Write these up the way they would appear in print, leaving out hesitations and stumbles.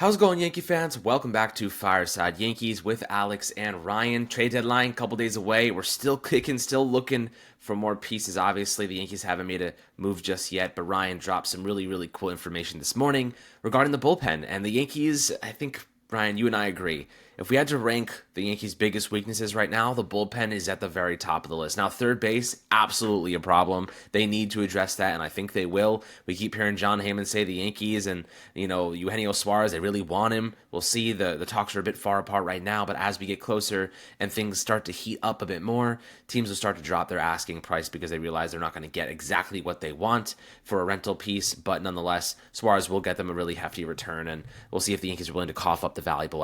How's it going, Yankee fans? Welcome back to Fireside Yankees with Alex and Ryan. Trade deadline, couple days away. We're still kicking, still looking for more pieces. Obviously, the Yankees haven't made a move just yet, but Ryan dropped some really cool information this morning regarding the bullpen. And the Yankees, I think, Ryan, you and I agree. If we had to rank the Yankees' biggest weaknesses right now, the bullpen is at the very top of the list. Now, third base, absolutely a problem. They need to address that, and I think they will. We keep hearing John Heyman say the Yankees and, Eugenio Suarez, they really want him. We'll see. The talks are a bit far apart right now, but as we get closer and things start to heat up a bit more, teams will start to drop their asking price because they realize they're not going to get exactly what they want for a rental piece, but nonetheless, Suarez will get them a really hefty return, and we'll see if the Yankees are willing to cough up the valuable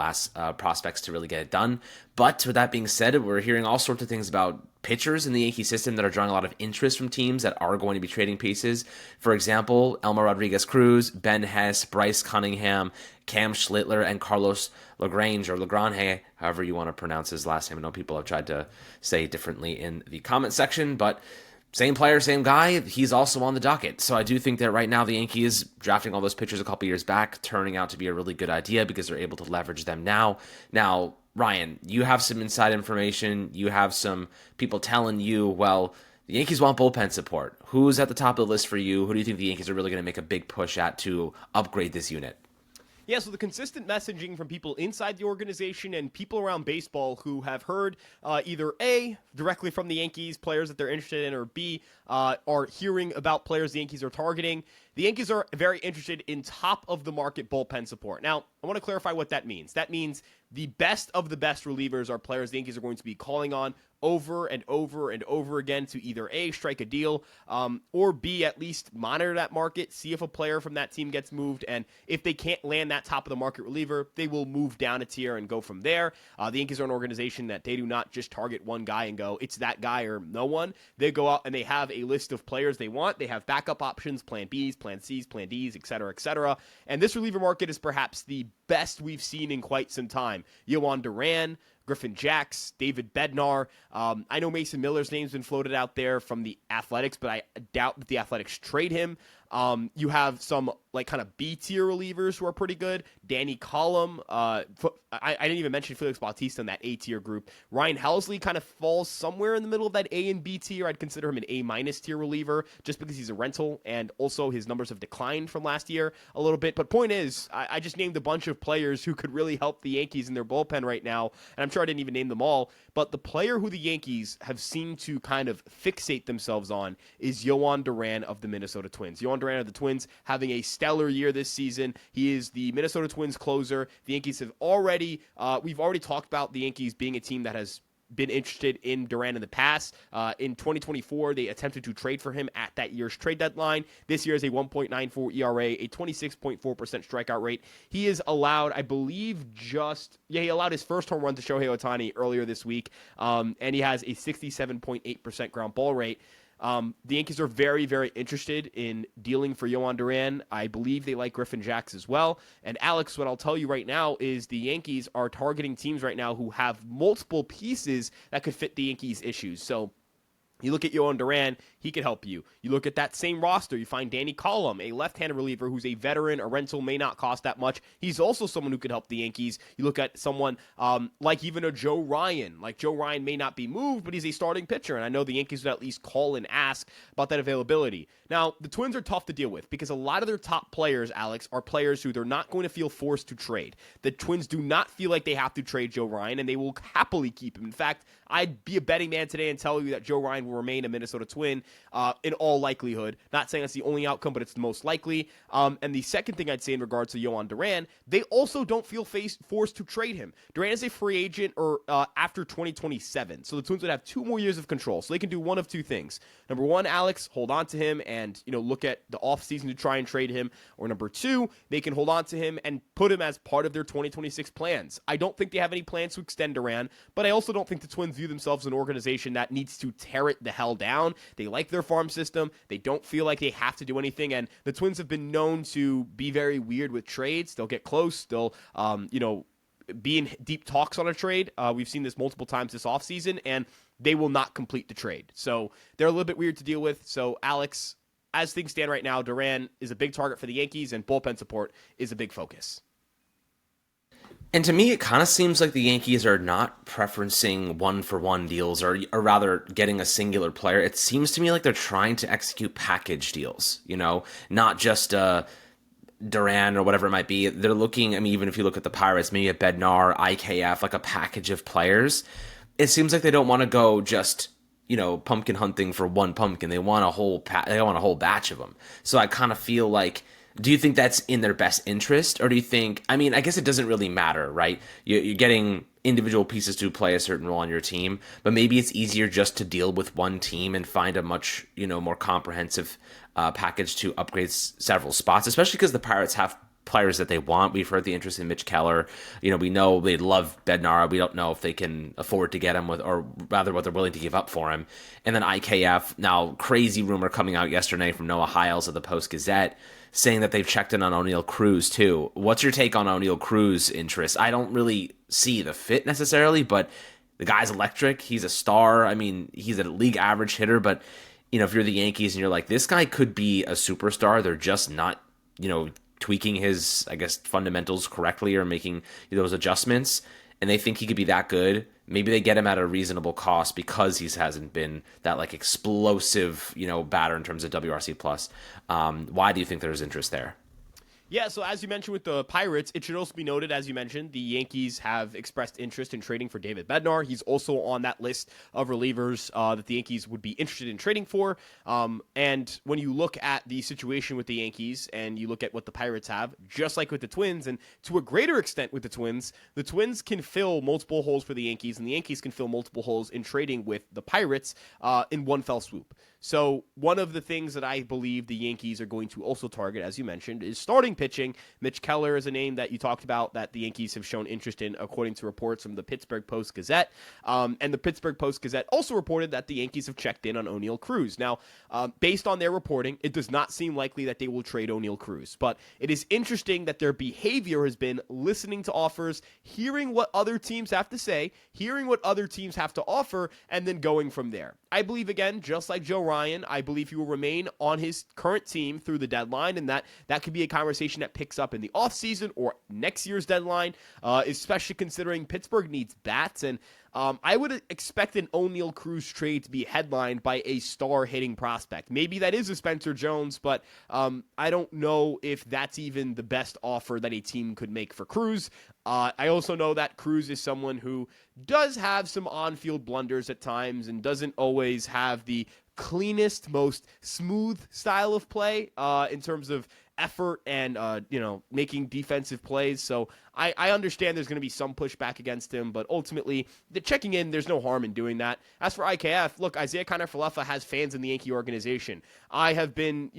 prospects to really get it done. But with that being said, we're hearing all sorts of things about pitchers in the Yankee system that are drawing a lot of interest from teams that are going to be trading pieces. For example, Elmer Rodriguez Cruz, Ben Hess, Bryce Cunningham, Cam Schlittler, and Carlos Lagrange, or Lagrange, however you want to pronounce his last name. I know people have tried to say it differently in the comment section, but same player, same guy, he's also on the docket. So I do think that right now the Yankees drafting all those pitchers a couple years back turning out to be a really good idea because they're able to leverage them now. Now, Ryan, you have some inside information. You have some people telling you, well, the Yankees want bullpen support. Who's at the top of the list for you? Who do you think the Yankees are really going to make a big push at to upgrade this unit? Yeah, so the consistent messaging from people inside the organization and people around baseball who have heard either A, directly from the Yankees, players that they're interested in, or B, are hearing about players the Yankees are targeting. The Yankees are very interested in top-of-the-market bullpen support. Now, I want to clarify what that means. That means the best of the best relievers are players the Yankees are going to be calling on over and over and over again to either A, strike a deal, or B, at least monitor that market, see if a player from that team gets moved, and if they can't land that top-of-the-market reliever, they will move down a tier and go from there. The Yankees are an organization that they do not just target one guy and go, it's that guy or no one. They go out and they have a list of players they want. They have backup options, plan Bs, plan Cs, plan Ds, etc., etc. And this reliever market is perhaps the best we've seen in quite some time. Yohan Duran, Griffin Jax, David Bednar. I know Mason Miller's name's been floated out there from the Athletics, but I doubt that the Athletics trade him. You have some kind of B-tier relievers who are pretty good. Danny Collum. I didn't even mention Felix Bautista in that A-tier group. Ryan Helsley kind of falls somewhere in the middle of that A and B tier. I'd consider him an A- tier reliever just because he's a rental, and also his numbers have declined from last year a little bit. But point is, I just named a bunch of players who could really help the Yankees in their bullpen right now, and I'm sure I didn't even name them all. But the player who the Yankees have seemed to kind of fixate themselves on is Yohan Duran of the Minnesota Twins. Yohan Duran of the Twins having a stellar year this season. He is the Minnesota Twins closer. The Yankees have we've already talked about the Yankees being a team that has been interested in Duran in the past. In 2024, they attempted to trade for him at that year's trade deadline. This year is a 1.94 ERA, a 26.4% strikeout rate. He is allowed, I believe, he allowed his first home run to Shohei Ohtani earlier this week, and he has a 67.8% ground ball rate. The Yankees are very interested in dealing for Yohan Duran. I believe they like Griffin Jax as well. And Alex, what I'll tell you right now is the Yankees are targeting teams right now who have multiple pieces that could fit the Yankees' issues. So you look at Yohan Duran, he could help you. You look at that same roster, you find Danny Collum, a left-handed reliever who's a veteran, a rental, may not cost that much. He's also someone who could help the Yankees. You look at someone like even a Joe Ryan. Like Joe Ryan may not be moved, but he's a starting pitcher, and I know the Yankees would at least call and ask about that availability. Now, the Twins are tough to deal with because a lot of their top players, Alex, are players who they're not going to feel forced to trade. The Twins do not feel like they have to trade Joe Ryan, and they will happily keep him. In fact, I'd be a betting man today and tell you that Joe Ryan will remain a Minnesota Twin in all likelihood. Not saying that's the only outcome, but it's the most likely. And the second thing I'd say in regards to Yohan Duran, they also don't feel forced to trade him. Duran is a free agent after 2027, so the Twins would have 2 more years of control. So they can do one of two things. Number one, Alex, hold on to him and look at the offseason to try and trade him. Or number two, they can hold on to him and put him as part of their 2026 plans. I don't think they have any plans to extend Duran, but I also don't think the Twins view themselves as an organization that needs to tear it the hell down. They like their farm system. They don't feel like they have to do anything, and the Twins have been known to be very weird with trades. They'll get close. They'll, be in deep talks on a trade. We've seen this multiple times this offseason, and they will not complete the trade. So they're a little bit weird to deal with. So, Alex, as things stand right now, Duran is a big target for the Yankees, and bullpen support is a big focus. And to me, it kind of seems like the Yankees are not preferencing one for one deals, or rather getting a singular player. It seems to me like they're trying to execute package deals, not just Duran or whatever it might be. They're looking, I mean, even if you look at the Pirates, maybe a Bednar, IKF, like a package of players. It seems like they don't want to go just, pumpkin hunting for one pumpkin. They want they want a whole batch of them. So I kind of feel like, do you think that's in their best interest? Or do you think, I mean, I guess it doesn't really matter, right? You're getting individual pieces to play a certain role on your team, but maybe it's easier just to deal with one team and find a much, more comprehensive package to upgrade several spots, especially because the Pirates have players that they want. We've heard the interest in Mitch Keller. We know they love Bednar. We don't know if they can afford to get him or rather what they're willing to give up for him. And then IKF, now crazy rumor coming out yesterday from Noah Hiles of the Post-Gazette saying that they've checked in on O'Neal Cruz too. What's your take on O'Neal Cruz's interest? I don't really see the fit necessarily, but the guy's electric. He's a star. I mean, he's a league average hitter, but if you're the Yankees and you're like, this guy could be a superstar, they're just not, tweaking his, I guess, fundamentals correctly or making those adjustments, and they think he could be that good, maybe they get him at a reasonable cost because he hasn't been that like explosive, batter in terms of WRC plus. Why do you think there's interest there? Yeah, so as you mentioned with the Pirates, it should also be noted, as you mentioned, the Yankees have expressed interest in trading for David Bednar. He's also on that list of relievers that the Yankees would be interested in trading for. And when you look at the situation with the Yankees and you look at what the Pirates have, just like with the Twins, and to a greater extent with the Twins can fill multiple holes for the Yankees, and the Yankees can fill multiple holes in trading with the Pirates in one fell swoop. So one of the things that I believe the Yankees are going to also target, as you mentioned, is starting pitching. Mitch Keller is a name that you talked about that the Yankees have shown interest in, according to reports from the Pittsburgh Post-Gazette. And the Pittsburgh Post-Gazette also reported that the Yankees have checked in on O'Neal Cruz. Now, based on their reporting, it does not seem likely that they will trade O'Neal Cruz. But it is interesting that their behavior has been listening to offers, hearing what other teams have to say, hearing what other teams have to offer, and then going from there. I believe, again, just like Joe Ryan, I believe he will remain on his current team through the deadline, and that could be a conversation that picks up in the offseason or next year's deadline, especially considering Pittsburgh needs bats. And I would expect an O'Neal Cruz trade to be headlined by a star-hitting prospect. Maybe that is a Spencer Jones, but I don't know if that's even the best offer that a team could make for Cruz. I also know that Cruz is someone who does have some on-field blunders at times and doesn't always have the cleanest, most smooth style of play in terms of effort and making defensive plays. So I understand there's going to be some pushback against him, but ultimately, the checking in, there's no harm in doing that. As for IKF, look, Isaiah Kiner-Falefa has fans in the Yankee organization. I have been,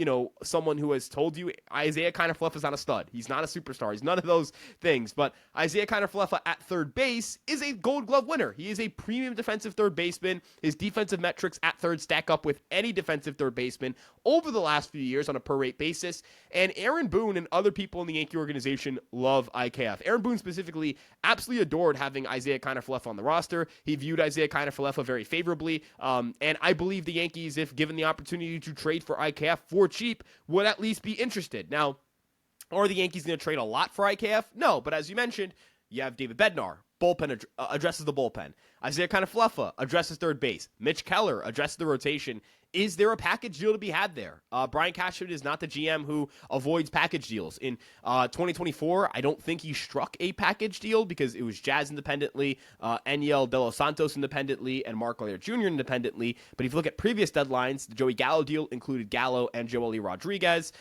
someone who has told you Isaiah Kiner-Falefa is not a stud. He's not a superstar. He's none of those things. But Isaiah Kiner-Falefa at third base is a Gold Glove winner. He is a premium defensive third baseman. His defensive metrics at third stack up with any defensive third baseman over the last few years on a per rate basis. And Aaron Boone and other people in the Yankee organization love IKF. Aaron Boone specifically absolutely adored having Isaiah Kiner-Falefa on the roster. He viewed Isaiah Kiner-Falefa very favorably. And I believe the Yankees, if given the opportunity to trade for IKF for cheap, would at least be interested. Now, are the Yankees going to trade a lot for IKF? No, but as you mentioned, you have David Bednar. Bullpen addresses the bullpen. Isaiah Kiner-Falefa addresses third base. Mitch Keller addresses the rotation. Is there a package deal to be had there? Brian Cashman is not the GM who avoids package deals. In 2024, I don't think he struck a package deal because it was Jazz independently, Eniel De Los Santos independently, and Mark Leiter Jr. independently. But if you look at previous deadlines, the Joey Gallo deal included Gallo and Joely Rodriguez.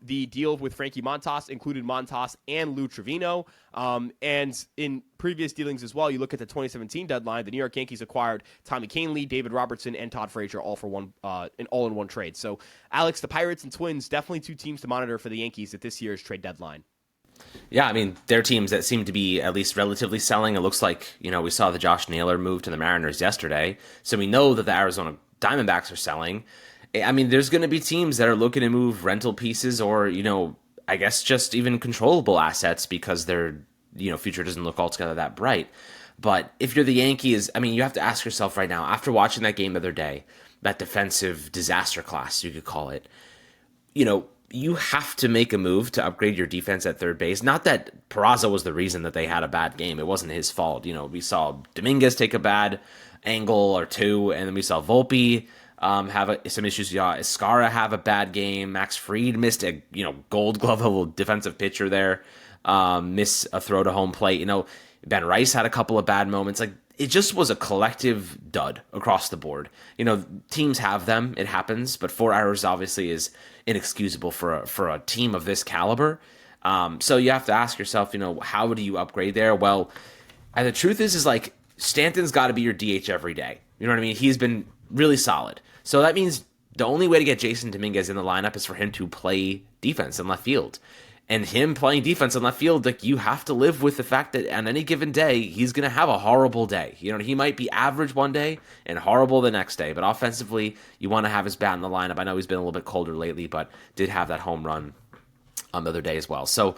The deal with Frankie Montas included Montas and Lou Trevino. And in previous dealings as well, you look at the 2017 deadline, the New York Yankees acquired Tommy Kahnle, David Robertson, and Todd Frazier all for one, an all-in-one trade. So, Alex, the Pirates and Twins, definitely two teams to monitor for the Yankees at this year's trade deadline. Yeah, I mean, they're teams that seem to be at least relatively selling. It looks like, we saw the Josh Naylor move to the Mariners yesterday, so we know that the Arizona Diamondbacks are selling. I mean, there's going to be teams that are looking to move rental pieces or, I guess just even controllable assets because their, future doesn't look altogether that bright. But if you're the Yankees, I mean, you have to ask yourself right now, after watching that game the other day, that defensive disaster class, you could call it, you have to make a move to upgrade your defense at third base. Not that Peraza was the reason that they had a bad game. It wasn't his fault. We saw Dominguez take a bad angle or two, and then we saw Volpe have some issues. Escara have a bad game. Max Fried missed a Gold Glove level defensive pitcher there. Miss a throw to home plate. Ben Rice had a couple of bad moments. Like, it just was a collective dud across the board. Teams have them. It happens. But 4 errors obviously is inexcusable for a team of this caliber. So you have to ask yourself, how do you upgrade there? Well, and the truth is like, Stanton's got to be your DH every day. You know what I mean? He's been really solid. So that means the only way to get Jason Dominguez in the lineup is for him to play defense in left field. And him playing defense in left field, like, you have to live with the fact that on any given day, he's going to have a horrible day. He might be average one day and horrible the next day. But offensively, you want to have his bat in the lineup. I know he's been a little bit colder lately, but did have that home run on the other day as well. So,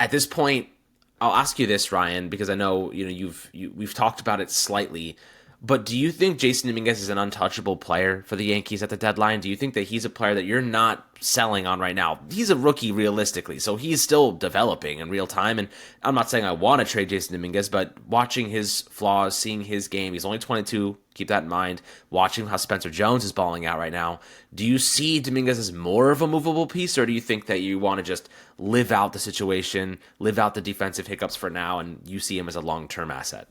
at this point, I'll ask you this, Ryan, because I know we've talked about it slightly. But do you think Jason Dominguez is an untouchable player for the Yankees at the deadline? Do you think that he's a player that you're not selling on right now? He's a rookie realistically, so he's still developing in real time. And I'm not saying I want to trade Jason Dominguez, but watching his flaws, seeing his game, he's only 22, keep that in mind. Watching how Spencer Jones is balling out right now, do you see Dominguez as more of a movable piece, or do you think that you want to just live out the situation, live out the defensive hiccups for now, and you see him as a long-term asset?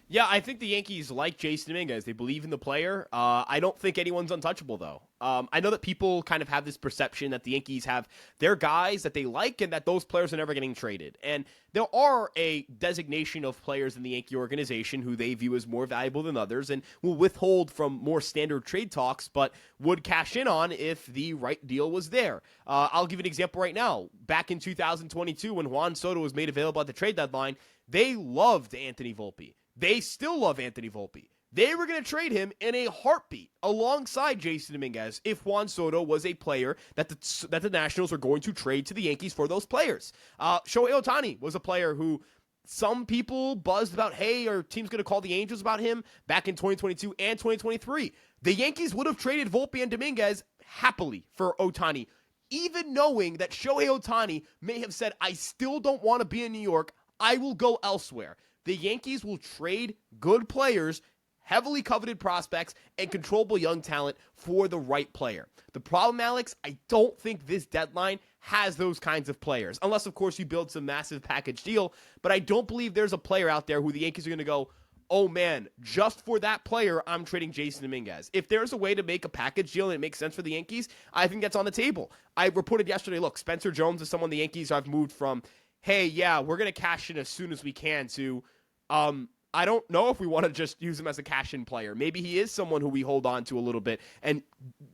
Yeah, I think the Yankees like Jason Dominguez. They believe in the player. I don't think anyone's untouchable, though. I know that people kind of have this perception that the Yankees have their guys that they like and that those players are never getting traded. And there are a designation of players in the Yankee organization who they view as more valuable than others and will withhold from more standard trade talks, but would cash in on if the right deal was there. I'll give you an example right now. Back in 2022, when Juan Soto was made available at the trade deadline, they loved Anthony Volpe. They still love Anthony Volpe. They were going to trade him in a heartbeat alongside Jason Dominguez if Juan Soto was a player that the Nationals were going to trade to the Yankees for those players. Shohei Ohtani was a player who some people buzzed about, hey, our team's going to call the Angels about him back in 2022 and 2023. The Yankees would have traded Volpe and Dominguez happily for Ohtani, even knowing that Shohei Ohtani may have said, I still don't want to be in New York. I will go elsewhere. The Yankees will trade good players, heavily coveted prospects, and controllable young talent for the right player. The problem, Alex, I don't think this deadline has those kinds of players, unless, of course, you build some massive package deal. But I don't believe there's a player out there who the Yankees are going to go, oh, man, just for that player, I'm trading Jason Dominguez. If there's a way to make a package deal and it makes sense for the Yankees, I think that's on the table. I reported yesterday, look, Spencer Jones is someone the Yankees have moved from, hey, yeah, we're going to cash in as soon as we can, to I don't know if we want to just use him as a cash-in player. Maybe he is someone who we hold on to a little bit and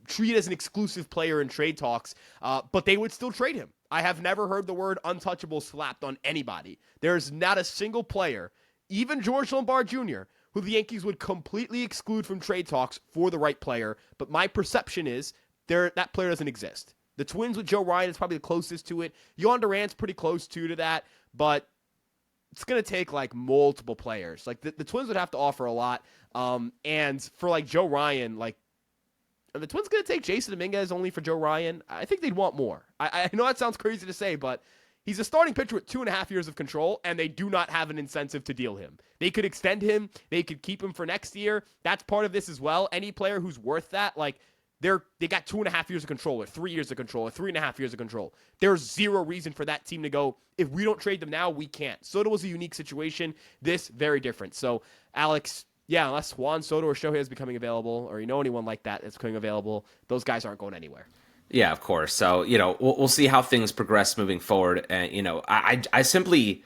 treat as an exclusive player in trade talks, but they would still trade him. I have never heard the word untouchable slapped on anybody. There's not a single player, even George Lombard Jr., who the Yankees would completely exclude from trade talks for the right player, but my perception is that player doesn't exist. The Twins with Joe Ryan is probably the closest to it. Yohan Durant's pretty close to that, but it's going to take like multiple players. Like the Twins would have to offer a lot. And for like Joe Ryan, like, are the Twins going to take Jason Dominguez only for Joe Ryan? I think they'd want more. I know that sounds crazy to say, but he's a starting pitcher with 2.5 years of control, and they do not have an incentive to deal him. They could extend him. They could keep him for next year. That's part of this as well. Any player who's worth that, like, they got 2.5 years of control, or 3 years of control, or 3.5 years of control. There's zero reason for that team to go, if we don't trade them now, we can't. Soto was a unique situation. This, very different. So, Alex, yeah, unless Juan Soto or Shohei is becoming available, or anyone like that that's becoming available, those guys aren't going anywhere. Yeah, of course. So, we'll see how things progress moving forward. And, I simply,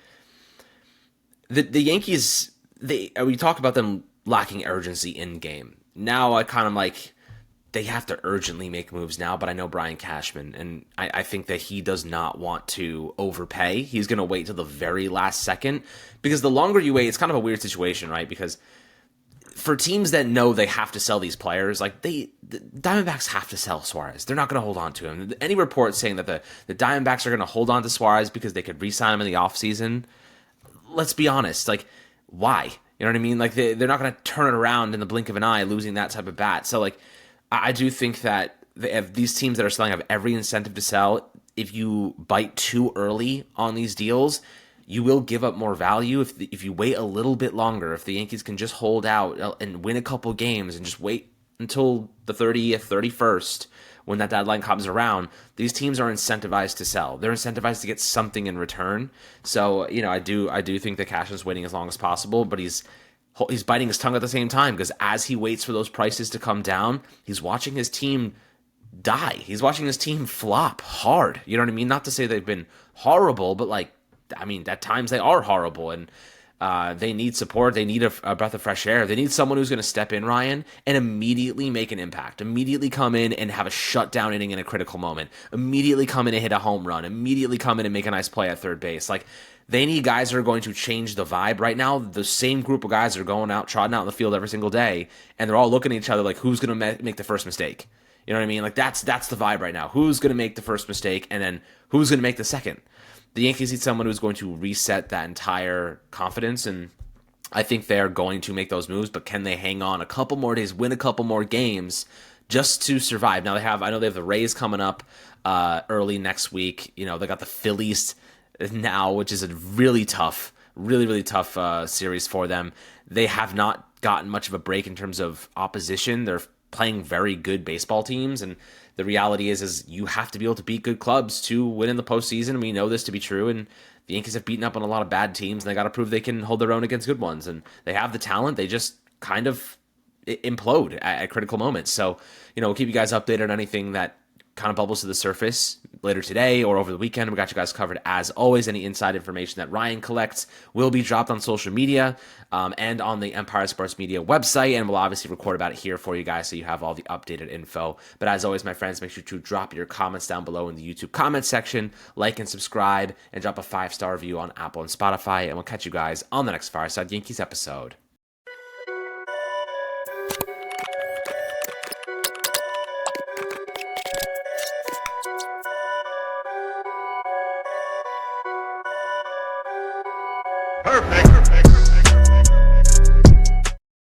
the Yankees, we talk about them lacking urgency in game. Now I kind of like, they have to urgently make moves now, but I know Brian Cashman, and I think that he does not want to overpay. He's going to wait till the very last second, because the longer you wait, it's kind of a weird situation, right? Because for teams that know they have to sell these players, like the Diamondbacks have to sell Suarez. They're not going to hold on to him. Any report saying that the Diamondbacks are going to hold on to Suarez because they could re-sign him in the offseason, let's be honest, like, why? You know what I mean? Like, they're not going to turn it around in the blink of an eye losing that type of bat. So, like, I do think that these teams that are selling have every incentive to sell. If you bite too early on these deals, you will give up more value. If you wait a little bit longer, if the Yankees can just hold out and win a couple games and just wait until the 30th, 31st, when that deadline comes around, these teams are incentivized to sell. They're incentivized to get something in return. So, I do think that Cashman's waiting as long as possible, but he's biting his tongue at the same time, because as he waits for those prices to come down, he's watching his team die. He's watching his team flop hard. You know what I mean? Not to say they've been horrible, but at times they are horrible, and they need support. They need a breath of fresh air. They need someone who's going to step in, Ryan, and immediately make an impact. Immediately come in and have a shutdown inning in a critical moment. Immediately come in and hit a home run. Immediately come in and make a nice play at third base. They need guys that are going to change the vibe. Right now, the same group of guys are going out, trotting out in the field every single day, and they're all looking at each other like, who's going to make the first mistake? You know what I mean? That's the vibe right now. Who's going to make the first mistake, and then who's going to make the second? The Yankees need someone who's going to reset that entire confidence, and I think they're going to make those moves, but can they hang on a couple more days, win a couple more games just to survive? Now I know they have the Rays coming up early next week. They got the Phillies now, which is a really tough series for them. They have not gotten much of a break in terms of opposition. They're playing very good baseball teams, and the reality is you have to be able to beat good clubs to win in the postseason. We know this to be true, and the Yankees have beaten up on a lot of bad teams, and they got to prove they can hold their own against good ones, and they have the talent. They just kind of implode at critical moments. So, we'll keep you guys updated on anything that kind of bubbles to the surface later today or over the weekend. We got you guys covered as always. Any inside information that Ryan collects will be dropped on social media and on the Empire Sports Media website, and we'll obviously record about it here for you guys so you have all the updated info. But as always, my friends, make sure to drop your comments down below in the YouTube comment section, like and subscribe, and drop a 5-star review on Apple and Spotify, and we'll catch you guys on the next Fireside Yankees episode. Perfect.